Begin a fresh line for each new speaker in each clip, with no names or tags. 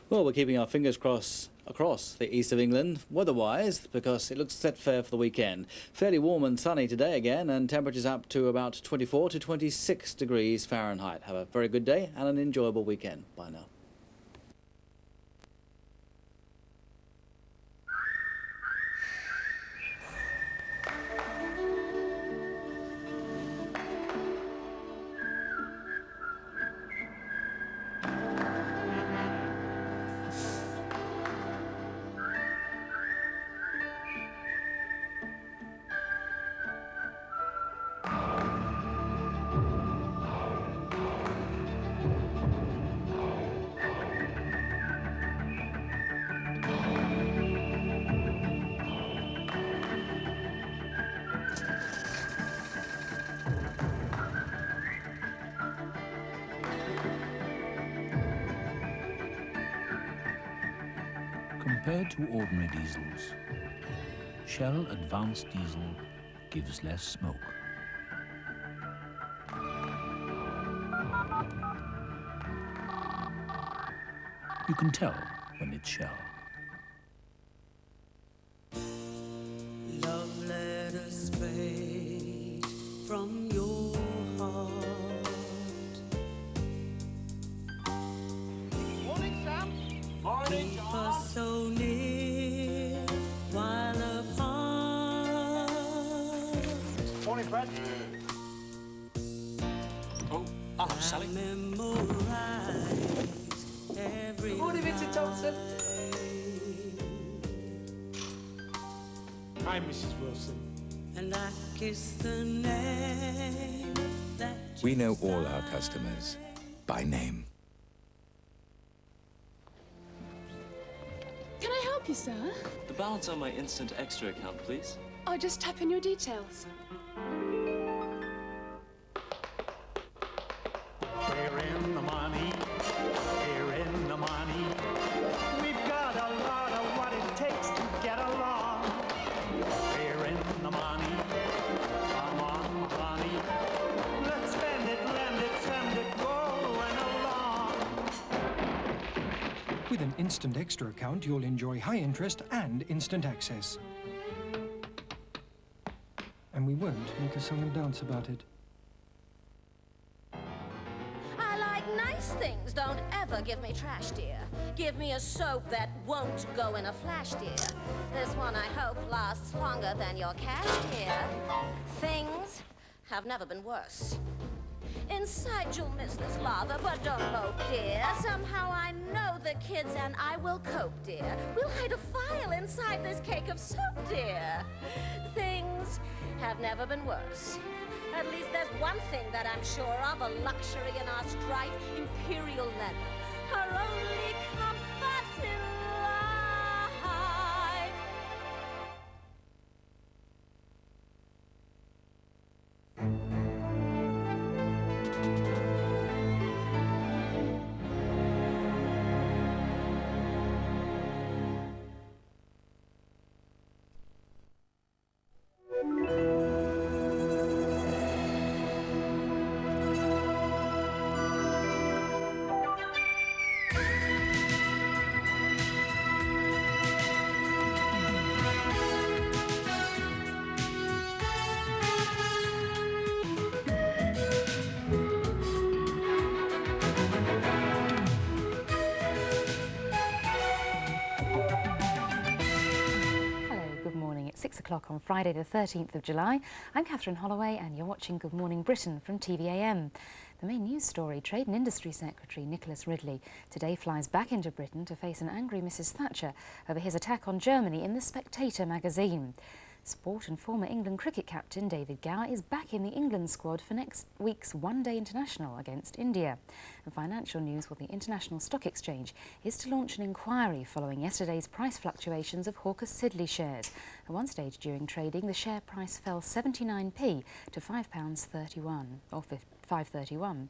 Well, we're keeping our fingers crossed across the east of England, weather-wise, because it looks set fair for the weekend. Fairly warm and sunny today again, and temperatures up to about 24 to 26 degrees Fahrenheit. Have a very good day and an enjoyable weekend. Bye now.
Compared to ordinary diesels, Shell Advanced Diesel gives less smoke. You can tell when it's Shell.
Love letters straight from your heart.
Morning, Sam. Morning,
Keep us so near while apart.
Morning, Fred.
Oh, Sally. Memorize every
Morning, Mr. Thompson. Hi, Mrs. Wilson.
And I kiss the name that
We know all our customers by name.
Can I help you, sir?
The balance on my Instant Extra account, please.
I'll just tap in your details.
We're in the money. We're in the money. We've got a lot of what it takes to get along. We're in the money. Come on, money. Let's spend it, lend it, send it, going along.
With an Instant Extra account, you'll enjoy high interest and instant access. And we won't make a song and dance about it.
I like nice things, don't ever give me trash, dear. Give me a soap that won't go in a flash, dear. This one I hope lasts longer than your cash, dear. Things have never been worse. Inside you'll miss this lather, but don't mope, dear. Somehow I know the kids and I will cope, dear. We'll hide a file inside this cake of soap, dear. Things have never been worse. At least there's one thing that I'm sure of, a luxury in our strife, imperial leather. Her only comfort in life.
Good morning. It's 6 o'clock on Friday the 13th of July. I'm Catherine Holloway and you're watching Good Morning Britain from TVAM. The main news story, Trade and Industry Secretary Nicholas Ridley today flies back into Britain to face an angry Mrs Thatcher over his attack on Germany in The Spectator magazine. Sport and former England cricket captain David Gower is back in the England squad for next week's one-day international against India. And financial news, well, the International Stock Exchange is to launch an inquiry following yesterday's price fluctuations of Hawker Siddeley shares. At one stage during trading, the share price fell 79p to £5.31 or £5.31.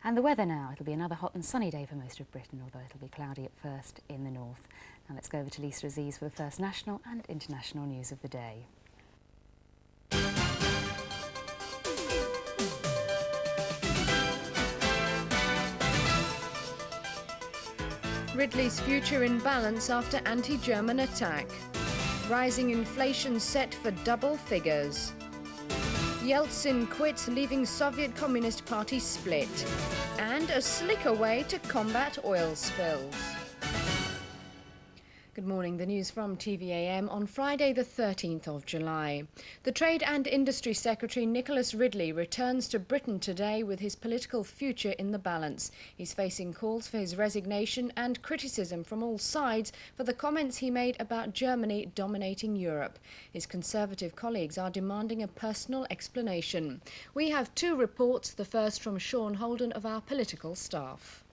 And the weather now, it'll be another hot and sunny day for most of Britain, although it'll be cloudy at first in the north. Now let's go over to Lisa Aziz for the first national and international news of the day.
Ridley's future in balance after anti-German attack. Rising inflation set for double figures. Yeltsin quits, leaving Soviet Communist Party split. And a slicker way to combat oil spills. Good morning, the news from TVAM on Friday the 13th of July. The Trade and Industry Secretary Nicholas Ridley returns to Britain today with his political future in the balance. He's facing calls for his resignation and criticism from all sides for the comments he made about Germany dominating Europe. His Conservative colleagues are demanding a personal explanation. We have two reports, the first from Sean Holden of our political staff.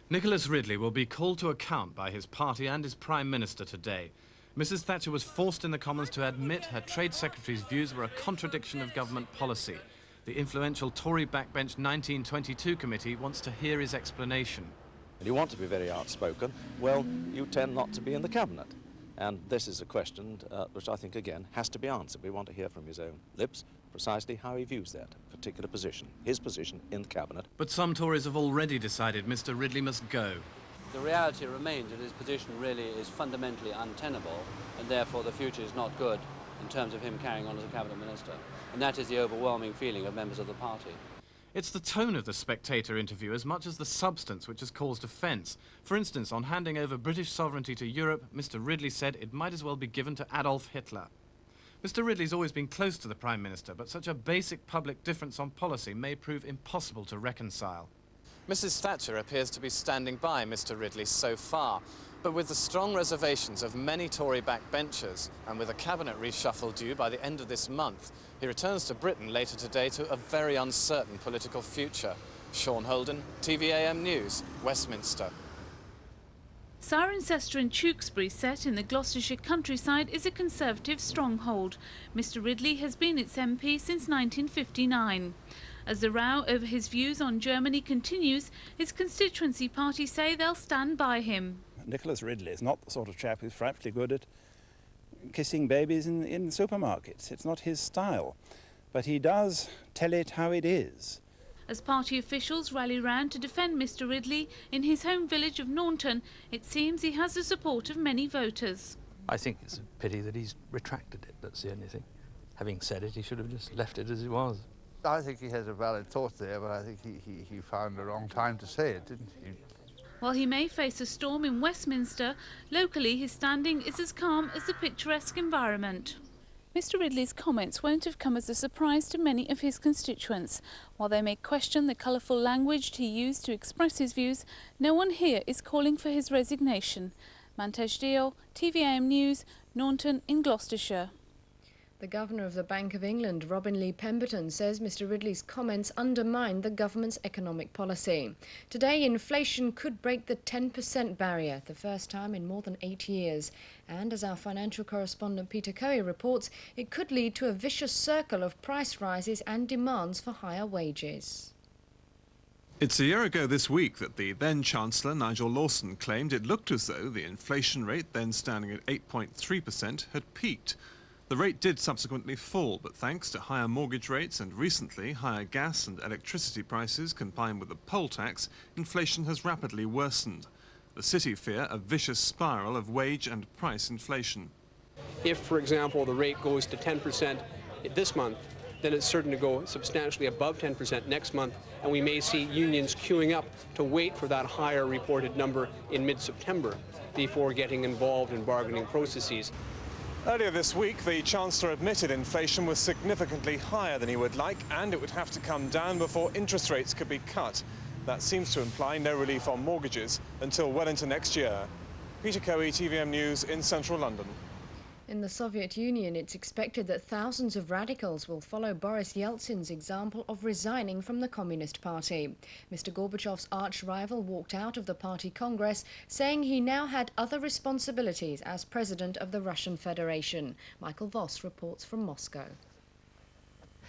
Nicholas Ridley will be called to account by his party and his Prime Minister today. Mrs Thatcher was forced in the Commons to admit her Trade Secretary's views were a contradiction of government policy. The influential Tory backbench 1922 committee wants to hear his explanation.
You want to be very outspoken, well, you tend not to be in the Cabinet. And this is a question which I think, again, has to be answered. We want to hear from his own lips precisely how he views that particular position, his position in the Cabinet.
But some Tories have already decided Mr Ridley must go.
The reality remains that his position really is fundamentally untenable, and therefore the future is not good in terms of him carrying on as a Cabinet Minister. And that is the overwhelming feeling of members of the party.
It's the tone of the Spectator interview as much as the substance which has caused offence. For instance, on handing over British sovereignty to Europe, Mr Ridley said it might as well be given to Adolf Hitler. Mr Ridley's always been close to the Prime Minister, but such a basic public difference on policy may prove impossible to reconcile. Mrs Thatcher appears to be standing by Mr Ridley so far, but with the strong reservations of many Tory backbenchers and with a cabinet reshuffle due by the end of this month, he returns to Britain later today to a very uncertain political future. Sean Holden, TVAM News, Westminster.
Cirencester in Tewkesbury, set in the Gloucestershire countryside, is a Conservative stronghold. Mr Ridley has been its MP since 1959. As the row over his views on Germany continues, his constituency party say they'll stand by him.
Nicholas Ridley is not the sort of chap who's frightfully good at kissing babies in supermarkets. It's not his style. But he does tell it how it is.
As party officials rally round to defend Mr Ridley in his home village of Naunton, it seems he has the support of many voters.
I think it's a pity that he's retracted it, that's the only thing. Having said it, he should have just left it as it was.
I think he has a valid thought there, but I think he found the wrong time to say it, didn't he?
While he may face a storm in Westminster, locally his standing is as calm as the picturesque environment. Mr Ridley's comments won't have come as a surprise to many of his constituents. While they may question the colourful language he used to express his views, no one here is calling for his resignation. Mantesh Deol, TVAM News, Naunton in Gloucestershire.
The Governor of the Bank of England, Robin Lee Pemberton, says Mr Ridley's comments undermine the government's economic policy. Today, inflation could break the 10% barrier, the first time in more than 8 years. And as our financial correspondent Peter Coe reports, it could lead to a vicious circle of price rises and demands for higher wages.
It's a year ago this week that the then-Chancellor Nigel Lawson claimed it looked as though the inflation rate, then standing at 8.3%, had peaked. The rate did subsequently fall, but thanks to higher mortgage rates and recently higher gas and electricity prices combined with the poll tax, inflation has rapidly worsened. The city fear a vicious spiral of wage and price inflation.
If, for example, the rate goes to 10% this month, then it's certain to go substantially above 10% next month, and we may see unions queuing up to wait for that higher reported number in mid-September before getting involved in bargaining processes.
Earlier this week, the Chancellor admitted inflation was significantly higher than he would like, and it would have to come down before interest rates could be cut. That seems to imply no relief on mortgages until well into next year. Peter Coe, TVM News in central London.
In the Soviet Union, it's expected that thousands of radicals will follow Boris Yeltsin's example of resigning from the Communist Party. Mr. Gorbachev's arch-rival walked out of the party congress, saying he now had other responsibilities as president of the Russian Federation. Michael Voss reports from Moscow.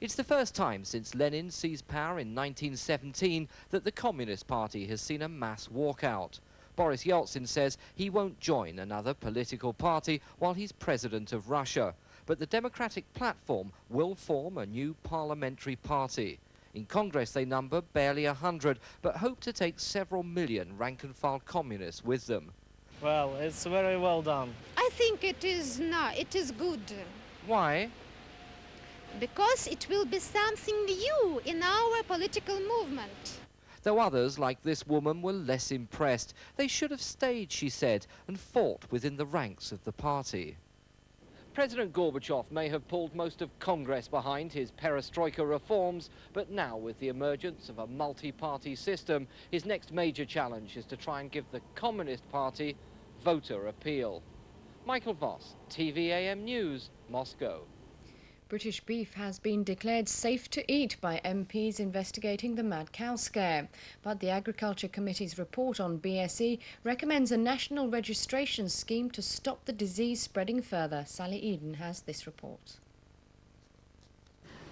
It's the first time since Lenin seized power in 1917 that the Communist Party has seen a mass walkout. Boris Yeltsin says he won't join another political party while he's president of Russia. But the Democratic Platform will form a new parliamentary party. In Congress they number barely 100, but hope to take several million rank-and-file communists with them.
Well, it's very well done.
I think it is good.
Why?
Because it will be something new in our political movement.
Though others, like this woman, were less impressed. They should have stayed, she said, and fought within the ranks of the party. President Gorbachev may have pulled most of Congress behind his perestroika reforms, but now with the emergence of a multi-party system, his next major challenge is to try and give the Communist Party voter appeal. Michael Voss, TVAM News, Moscow.
British beef has been declared safe to eat by MPs investigating the mad cow scare. But the Agriculture Committee's report on BSE recommends a national registration scheme to stop the disease spreading further. Sally Eden has this report.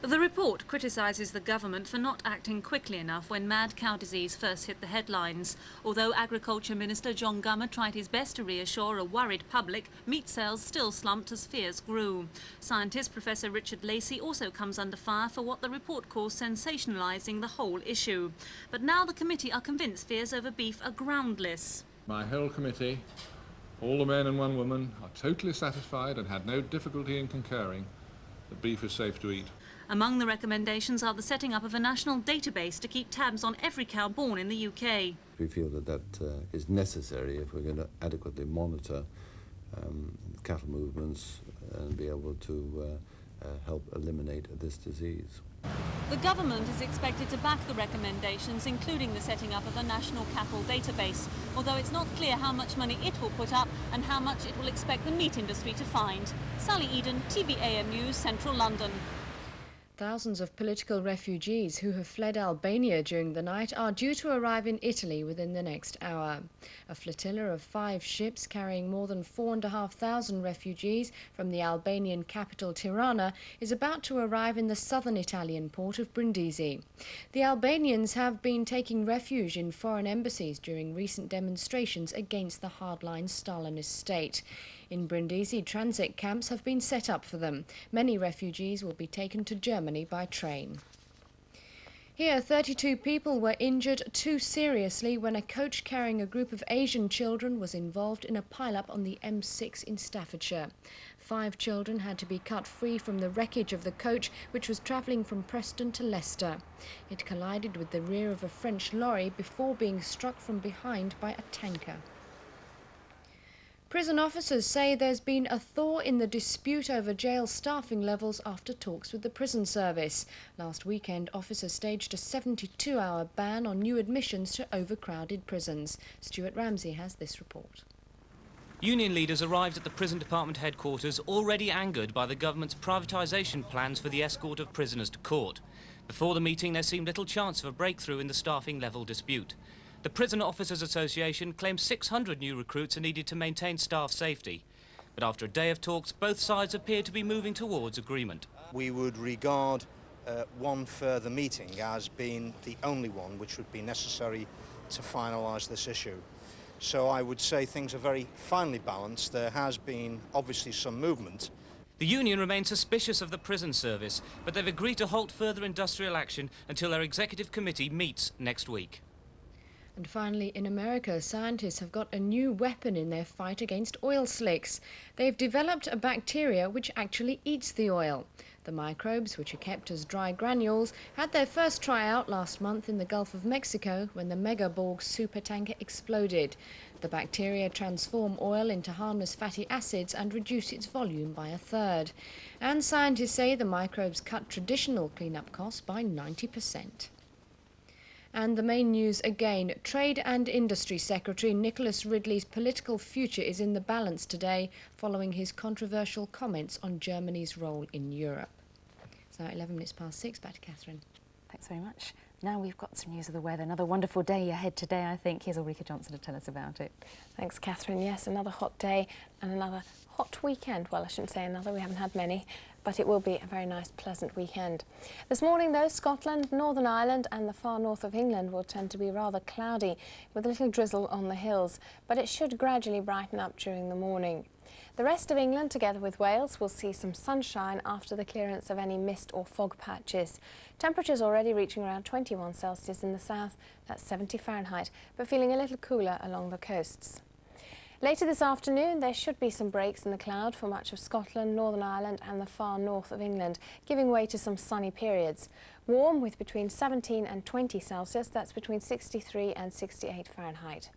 The report criticises the government for not acting quickly enough when mad cow disease first hit the headlines. Although Agriculture Minister John Gummer tried his best to reassure a worried public, meat sales still slumped as fears grew. Scientist Professor Richard Lacey also comes under fire for what the report calls sensationalising the whole issue. But now the committee are convinced fears over beef are groundless.
My whole committee, all the men and one woman, are totally satisfied and had no difficulty in concurring that beef is safe to eat.
Among the recommendations are the setting up of a national database to keep tabs on every cow born in the UK.
We feel that is necessary if we're going to adequately monitor cattle movements and be able to help eliminate this disease.
The government is expected to back the recommendations, including the setting up of a national cattle database, although it's not clear how much money it will put up and how much it will expect the meat industry to find. Sally Eden, TVAM News, Central London.
Thousands of political refugees who have fled Albania during the night are due to arrive in Italy within the next hour. A flotilla of 5 ships carrying more than 4,500 refugees from the Albanian capital Tirana is about to arrive in the southern Italian port of Brindisi. The Albanians have been taking refuge in foreign embassies during recent demonstrations against the hardline Stalinist state. In Brindisi, transit camps have been set up for them. Many refugees will be taken to Germany by train. Here, 32 people were injured too seriously when a coach carrying a group of Asian children was involved in a pile-up on the M6 in Staffordshire. 5 children had to be cut free from the wreckage of the coach, which was travelling from Preston to Leicester. It collided with the rear of a French lorry before being struck from behind by a tanker. Prison officers say there's been a thaw in the dispute over jail staffing levels after talks with the prison service. Last weekend, officers staged a 72-hour ban on new admissions to overcrowded prisons. Stuart Ramsey has this report.
Union leaders arrived at the prison department headquarters already angered by the government's privatisation plans for the escort of prisoners to court. Before the meeting, there seemed little chance of a breakthrough in the staffing level dispute. The Prison Officers Association claims 600 new recruits are needed to maintain staff safety. But after a day of talks, both sides appear to be moving towards agreement.
We would regard one further meeting as being the only one which would be necessary to finalise this issue. So I would say things are very finely balanced. There has been obviously some movement.
The union remains suspicious of the prison service, but they've agreed to halt further industrial action until their executive committee meets next week.
And finally, in America, scientists have got a new weapon in their fight against oil slicks. They've developed a bacteria which actually eats the oil. The microbes, which are kept as dry granules, had their first tryout last month in the Gulf of Mexico when the Megaborg supertanker exploded. The bacteria transform oil into harmless fatty acids and reduce its volume by 1/3. And scientists say the microbes cut traditional cleanup costs by 90%. And the main news again, Trade and Industry Secretary Nicholas Ridley's political future is in the balance today following his controversial comments on Germany's role in Europe. It's now 11 minutes past 6. Back to Catherine.
Thanks very much. Now we've got some news of the weather. Another wonderful day ahead today, I think. Here's Ulrika Johnson to tell us about it.
Thanks, Catherine. Yes, another hot day and another hot weekend. Well, I shouldn't say another, we haven't had many, but it will be a very nice, pleasant weekend. This morning, though, Scotland, Northern Ireland and the far north of England will tend to be rather cloudy with a little drizzle on the hills, but it should gradually brighten up during the morning. The rest of England, together with Wales, will see some sunshine after the clearance of any mist or fog patches. Temperatures already reaching around 21 Celsius in the south, that's 70 Fahrenheit, but feeling a little cooler along the coasts. Later this afternoon, there should be some breaks in the cloud for much of Scotland, Northern Ireland and the far north of England, giving way to some sunny periods. Warm with between 17 and 20 Celsius, that's between 63 and 68 Fahrenheit.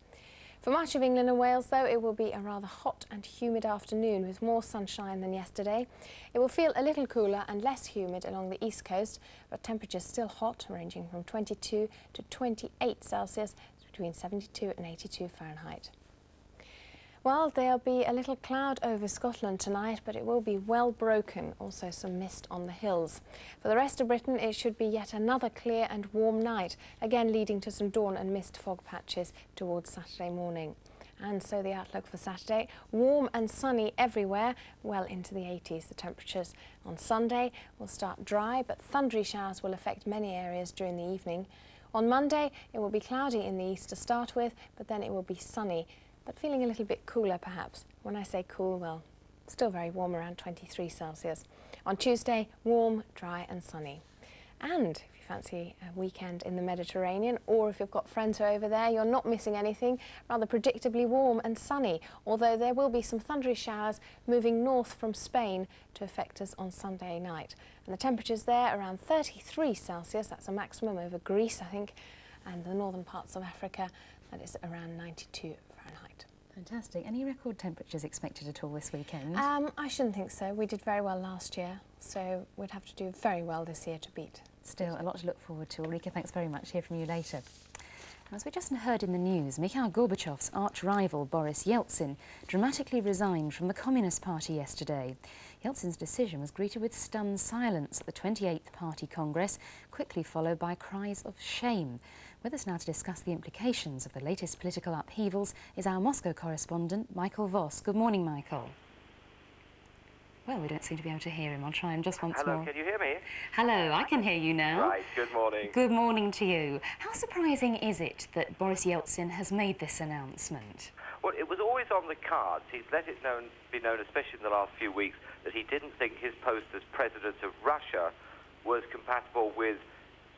For much of England and Wales, though, it will be a rather hot and humid afternoon with more sunshine than yesterday. It will feel a little cooler and less humid along the east coast, but temperatures still hot, ranging from 22 to 28 Celsius, between 72 and 82 Fahrenheit. Well, there'll be a little cloud over Scotland tonight, but it will be well broken, also some mist on the hills. For the rest of Britain, it should be yet another clear and warm night, again leading to some dawn and mist fog patches towards Saturday morning. And so the outlook for Saturday, warm and sunny everywhere, well into the 80s. The temperatures on Sunday will start dry, but thundery showers will affect many areas during the evening. On Monday, it will be cloudy in the east to start with, but then it will be sunny, but feeling a little bit cooler perhaps. When I say cool, well, still very warm, around 23 Celsius. On Tuesday, warm, dry and sunny. And if you fancy a weekend in the Mediterranean, or if you've got friends who are over there, you're not missing anything. Rather predictably warm and sunny, although there will be some thundery showers moving north from Spain to affect us on Sunday night. And the temperatures there around 33 Celsius, that's a maximum over Greece, I think, and the northern parts of Africa, that is around 92 Fahrenheit.
Fantastic. Any record temperatures expected at all this weekend?
I shouldn't think so. We did very well last year, so we'd have to do very well this year to beat.
Still, a lot to look forward to. Ulrika, thanks very much. Hear from you later. As we just heard in the news, Mikhail Gorbachev's arch-rival Boris Yeltsin dramatically resigned from the Communist Party yesterday. Yeltsin's decision was greeted with stunned silence at the 28th Party Congress, quickly followed by cries of shame. With us now to discuss the implications of the latest political upheavals is our Moscow correspondent, Michael Voss. Good morning, Michael. Well, we don't seem to be able to hear him. I'll try him just once more.
Hello, can you hear me?
Hello, I can hear you now.
Right, good morning.
Good morning to you. How surprising is it that Boris Yeltsin has made this announcement?
Well, it was always on the cards. He's let it be known, especially in the last few weeks, that he didn't think his post as president of Russia was compatible with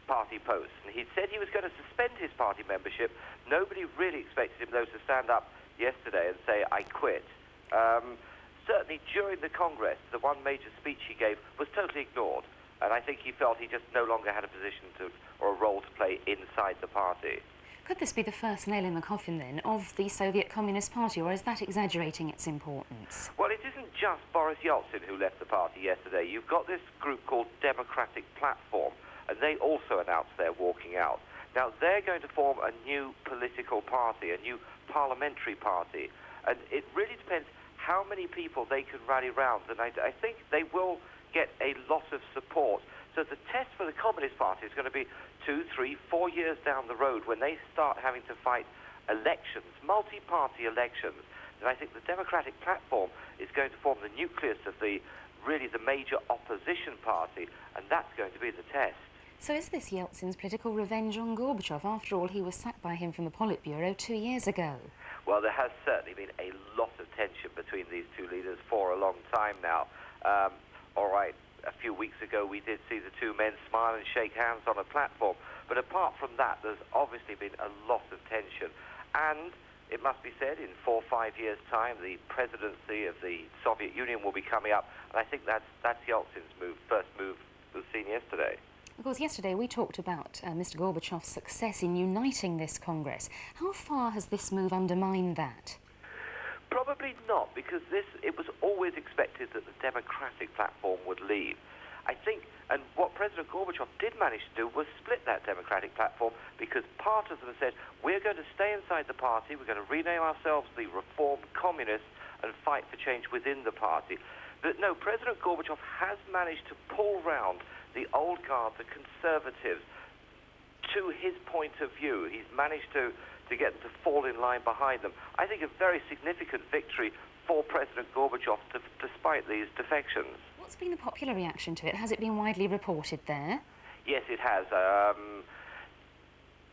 party posts. And he said he was going to suspend his party membership. Nobody really expected him, though, to stand up yesterday and say, I quit. Certainly during the Congress, the one major speech he gave was totally ignored. And I think he felt he just no longer had a position or a role to play inside the party.
Could this be the first nail in the coffin, then, of the Soviet Communist Party, or is that exaggerating its importance?
Well, it isn't just Boris Yeltsin who left the party yesterday. You've got this group called Democratic Platform, and they also announced they're walking out. Now, they're going to form a new political party, a new parliamentary party, and it really depends how many people they can rally round, and I think they will get a lot of support. So the test for the Communist Party is going to be 2, 3, 4 years down the road when they start having to fight elections, multi-party elections. And I think the Democratic Platform is going to form the nucleus of the major opposition party, and that's going to be the test.
So is this Yeltsin's political revenge on Gorbachev? After all, he was sacked by him from the Politburo 2 years ago.
Well, there has certainly been a lot of tension between these two leaders for a long time now. All right, a few weeks ago we did see the two men smile and shake hands on a platform, but apart from that, there's obviously been a lot of tension. And it must be said, in 4 or 5 years' time, the presidency of the Soviet Union will be coming up, and I think that's Yeltsin's first move was seen yesterday.
Of course, yesterday we talked about Mr. Gorbachev's success in uniting this Congress. How far has this move undermined that?
Probably not, because it was always expected that the Democratic Platform would leave. I think, and what President Gorbachev did manage to do was split that Democratic Platform, because part of them said, we're going to stay inside the party, we're going to rename ourselves the Reformed Communists and fight for change within the party. But no, President Gorbachev has managed to pull round the old guard, the conservatives, to his point of view. He's managed to get them to fall in line behind them. I think a very significant victory for President Gorbachev despite these defections.
What's been the popular reaction to it? Has it been widely reported there?
Yes, it has.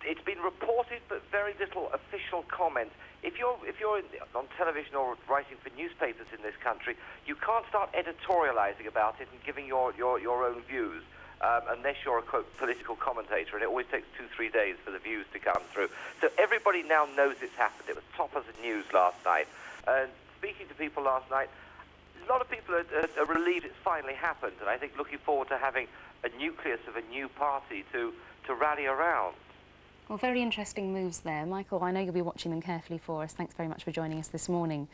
it's been reported, but very little official comment. If you're on television or writing for newspapers in this country, you can't start editorializing about it and giving your own views. Unless you're a, quote, political commentator, and it always takes 2-3 days for the views to come through. So everybody now knows it's happened. It was top of the news last night. And speaking to people last night, a lot of people are relieved it's finally happened, and I think looking forward to having a nucleus of a new party to rally around.
Well, very interesting moves there. Michael, I know you'll be watching them carefully for us. Thanks very much for joining us this morning.